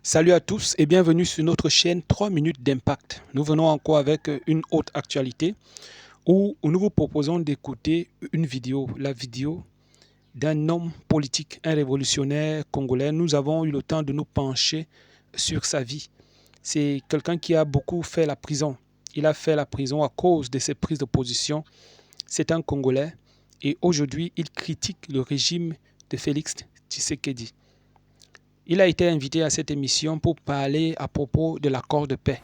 Salut à tous et bienvenue sur notre chaîne 3 minutes d'impact. Nous venons encore avec une autre actualité où nous vous proposons d'écouter une vidéo, la vidéo d'un homme politique, un révolutionnaire congolais. Nous avons eu le temps de nous pencher sur sa vie. C'est quelqu'un qui a beaucoup fait la prison. Il a fait la prison à cause de ses prises de position. C'est un Congolais et aujourd'hui il critique le régime de Félix Tshisekedi. Il a été invité à cette émission pour parler à propos de l'accord de paix.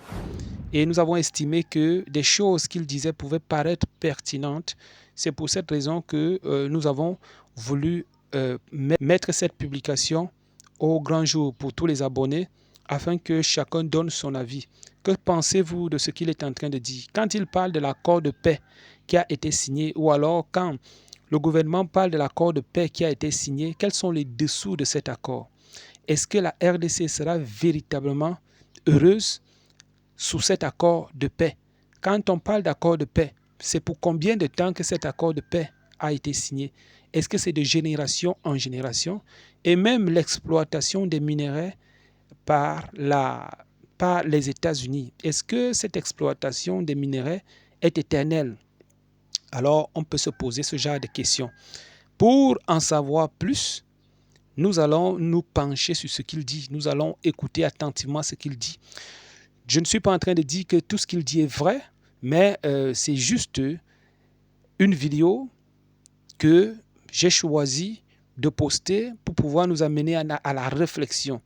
Et nous avons estimé que des choses qu'il disait pouvaient paraître pertinentes. C'est pour cette raison que nous avons voulu mettre cette publication au grand jour pour tous les abonnés afin que chacun donne son avis. Que pensez-vous de ce qu'il est en train de dire? Quand il parle de l'accord de paix qui a été signé ou alors quand le gouvernement parle de l'accord de paix qui a été signé, quels sont les dessous de cet accord? Est-ce que la RDC sera véritablement heureuse sous cet accord de paix? Quand on parle d'accord de paix, c'est pour combien de temps que cet accord de paix a été signé? Est-ce que c'est de génération en génération? Et même l'exploitation des minerais par les États-Unis, est-ce que cette exploitation des minerais est éternelle? Alors, on peut se poser ce genre de questions. Pour en savoir plus, nous allons nous pencher sur ce qu'il dit. Nous allons écouter attentivement ce qu'il dit. Je ne suis pas en train de dire que tout ce qu'il dit est vrai, mais c'est juste une vidéo que j'ai choisi de poster pour pouvoir nous amener à la réflexion.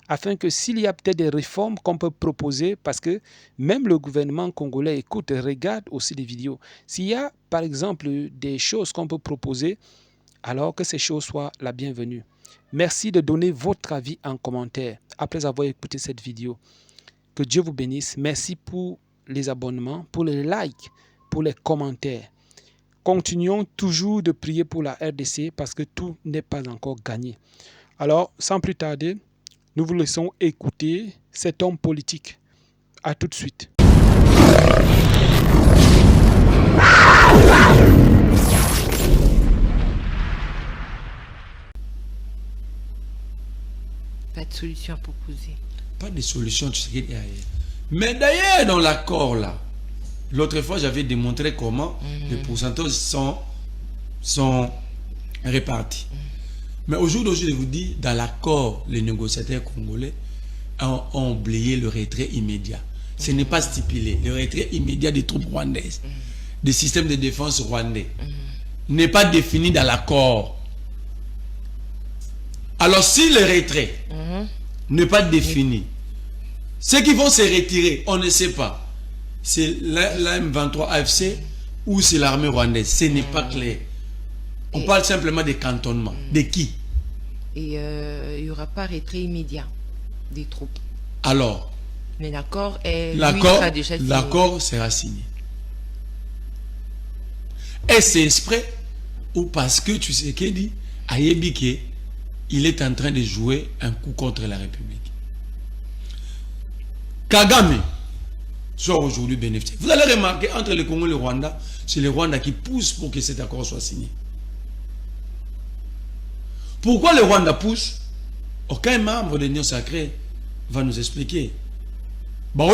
Afin que s'il y a peut-être des réformes qu'on peut proposer, parce que même le gouvernement congolais écoute et regarde aussi des vidéos. S'il y a par exemple des choses qu'on peut proposer, alors que ces choses soient la bienvenue. Merci de donner votre avis en commentaire après avoir écouté cette vidéo. Que Dieu vous bénisse. Merci pour les abonnements, pour les likes, pour les commentaires. Continuons toujours de prier pour la RDC parce que tout n'est pas encore gagné. Alors, sans plus tarder, nous vous laissons écouter cet homme politique. À tout de suite. Pas de solution à proposer. Pas de solution, tu sais qu'il y a. Mais d'ailleurs, dans l'accord là, l'autre fois, j'avais démontré comment les pourcentages sont répartis. Mais aujourd'hui, je vous dis, dans l'accord, les négociateurs congolais ont oublié le retrait immédiat. Ce n'est pas stipulé. Le retrait immédiat des troupes rwandaises, des systèmes de défense rwandais, n'est pas défini dans l'accord. Alors, si le retrait n'est pas défini, ceux qui vont se retirer, on ne sait pas. C'est la M23 AFC ou c'est l'armée rwandaise. Ce n'est pas clair. On parle simplement de cantonnement. De qui? Et il n'y aura pas retrait immédiat des troupes. Alors, mais l'accord sera signé. Est-ce exprès ou parce que tu sais qu'il dit à Yébike, il est en train de jouer un coup contre la République. Kagame soit aujourd'hui bénéficié. Vous allez remarquer, entre le Congo et le Rwanda, c'est le Rwanda qui pousse pour que cet accord soit signé. Pourquoi le Rwanda pousse? Aucun membre de l'Union sacrée va nous expliquer. Il va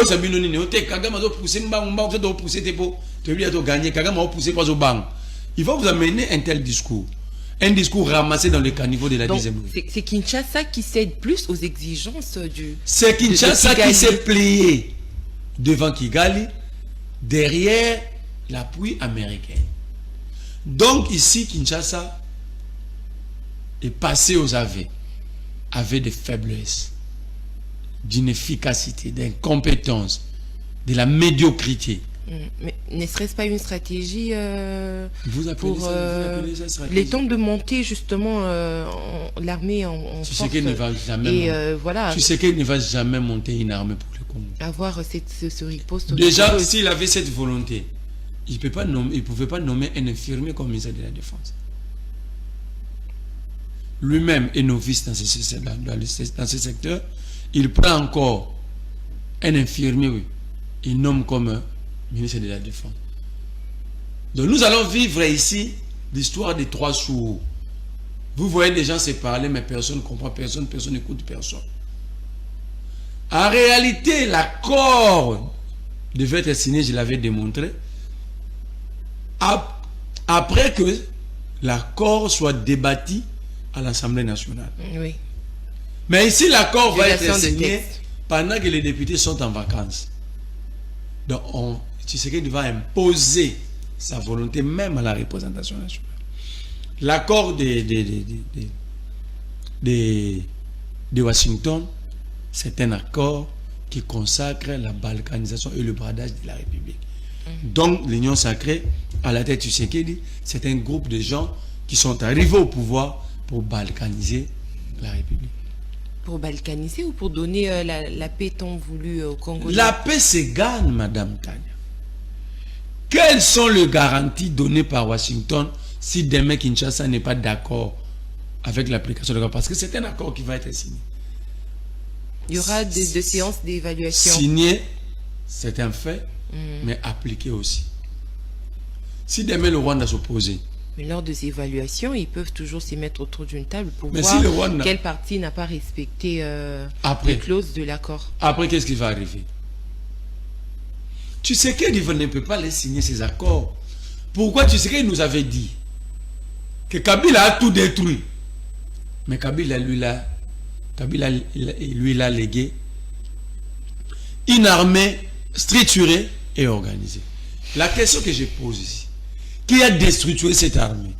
vous amener un tel discours. Un discours ramassé dans le caniveau de la deuxième. C'est Kinshasa qui cède plus aux exigences du... C'est Kinshasa qui s'est plié devant Kigali, derrière l'appui américain. Donc ici, Kinshasa est passé aux aveux, avec des faiblesses, d'inefficacité, d'incompétence, de la médiocrité. Mais ne serait-ce pas une stratégie pour les temps de monter justement l'armée en tu force, sais qu'elle ne va jamais voilà. Tu sais qu'elle ne va jamais monter une armée pour le Congo. Avoir ce riposte. Déjà, s'il avait cette volonté, il ne pouvait pas nommer un infirmier comme ministre de la Défense. Lui-même est novice dans ce secteur. Il prend encore un infirmier, oui. Il nomme comme ministre de la Défense. Donc nous allons vivre ici l'histoire des trois sourds. Vous voyez des gens se parler, mais personne ne comprend, personne n'écoute personne. En réalité, l'accord devait être signé, je l'avais démontré, après que l'accord soit débattu à l'Assemblée nationale. Oui. Mais ici, l'accord va être Violation de signé texte. pendant que les députés sont en vacances. Donc, Tshisekedi va imposer sa volonté même à la représentation nationale. L'accord de Washington, c'est un accord qui consacre la balkanisation et le bradage de la République. Donc, l'Union sacrée, à la tête du Tshisekedi, c'est un groupe de gens qui sont arrivés au pouvoir pour balkaniser la République. Pour balkaniser ou pour donner la paix tant voulue au Congo? La paix se gagne, Madame Tania. Quelles sont les garanties données par Washington si demain Kinshasa n'est pas d'accord avec l'application de l'accord? Parce que c'est un accord qui va être signé. Il y aura des séances d'évaluation. Signé, c'est un fait, mais appliqué aussi. Si demain le Rwanda s'opposait, Mais lors des évaluations, ils peuvent toujours s'y mettre autour d'une table pour mais voir si le Rwanda, quelle partie n'a pas respecté Après. les clauses de l'accord. après qu'est-ce qui va arriver? Tu sais qu'il ne peut pas les signer ces accords. Pourquoi? Tu sais qu'il nous avait dit que Kabila a tout détruit. Mais Kabila lui l'a légué une armée structurée et organisée. La question que je pose ici, qui a déstructuré cette armée?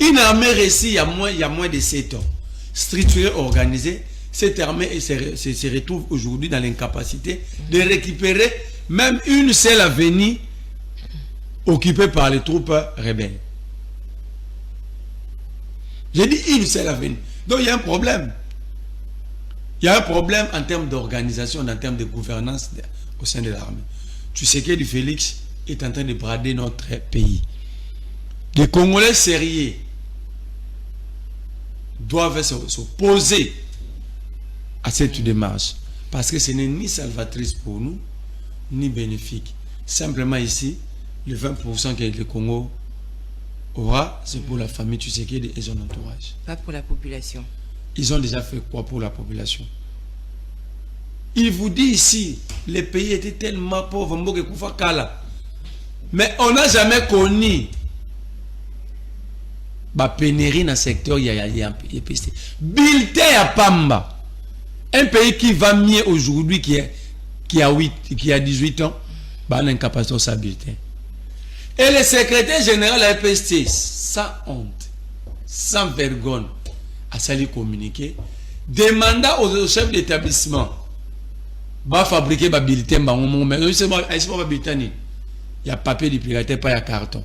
Une armée réussie il y a moins de 7 ans, structurée, organisée. Cette armée se retrouve aujourd'hui dans l'incapacité de récupérer même une seule avenue occupée par les troupes rebelles. J'ai dit une seule avenue. Donc il y a un problème. Il y a un problème en termes d'organisation, en termes de gouvernance au sein de l'armée. Tu sais que Félix est en train de brader notre pays. Les Congolais sérieux doivent s'opposer à cette démarche. Parce que ce n'est ni salvatrice pour nous, ni bénéfique. Simplement ici, le 20% que le Congo aura, c'est pour la famille Tshisekedi et son entourage. Pas pour la population. Ils ont déjà fait quoi pour la population? Il vous dit ici, les pays étaient tellement pauvres, mais on n'a jamais connu la pénurie dans le secteur. Il y a Bulletin à Pamba. Un pays qui va mieux aujourd'hui, qui a 18 ans, bah, on a une capacité de sa bulletin. Et le secrétaire général de la FPST, sans honte, sans vergogne, a sali communiquer, demanda aux chefs d'établissement de fabriquer des bulletins. Mais c'est pas bulletin. Il y a papier de pirater, pas il y a carton.